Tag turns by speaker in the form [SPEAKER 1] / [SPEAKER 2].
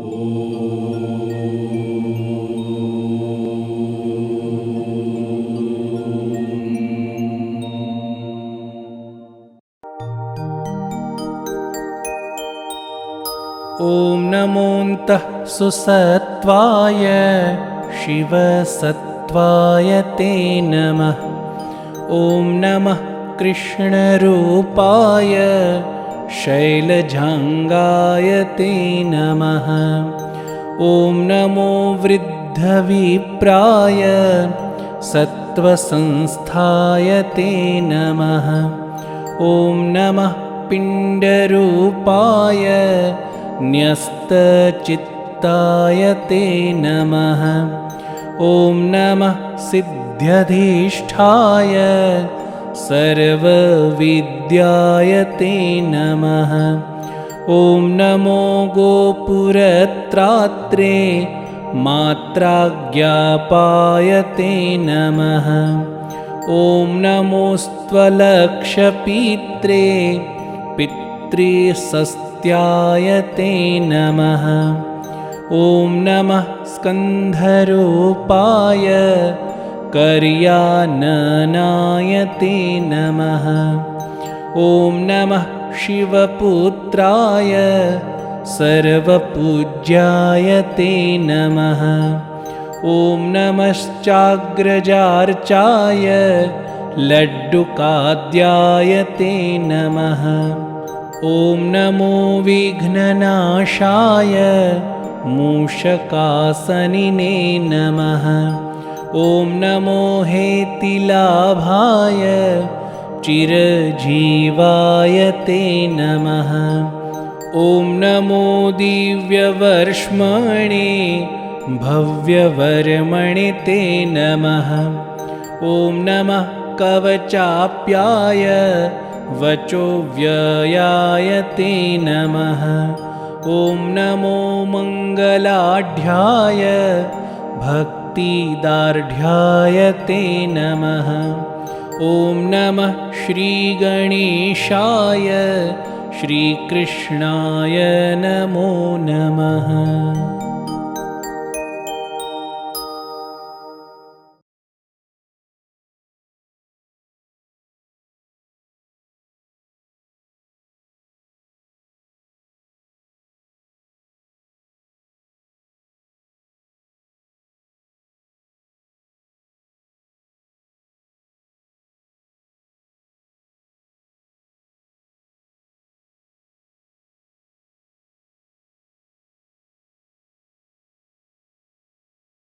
[SPEAKER 1] ॐ नमोऽन्तः सुसत्त्वाय शिवसत्त्वाय ते नमः। ॐ नमः कृष्णरूपाय शैलजाङ्गाय ते नमः। ॐ नमो वृद्धविप्राय सत्त्वसंस्थाय ते नमः। ॐ नमः पिण्डरूपाय न्यस्तचित्ताय ते नमः। ॐ नमः सिद्ध्यधिष्ठाय सर्वविद्याय ते नमः। ॐ नमो गोपुरत्रात्रे मात्राज्ञापाय ते नमः। ॐ नमोस्त्वलक्षपित्रे पितृसस्त्याय ते नमः। ॐ नमः स्कन्धरूपाय कर्याननाय ते नमः। ॐ नमः शिवपुत्राय सर्वपूज्याय ते नमः। ॐ नमश्चाग्रजार्चाय लड्डुकाद्याय ते नमः। ॐ नमो विघ्ननाशाय मूषकासनिने नमः। ॐ नमो हेतिलाभाय चिरजीवाय ते नमः। ॐ नमो दिव्यवर्ष्मणे भव्यवर्मणे ते नमः। ॐ नमः कवचाप्याय वचोव्ययाय ते नमः। ॐ नमो मङ्गलाढ्याय भक्तिदार्ढ्याय ते नमः। ॐ नमः श्रीगणेशाय श्रीकृष्णाय नमो नमः।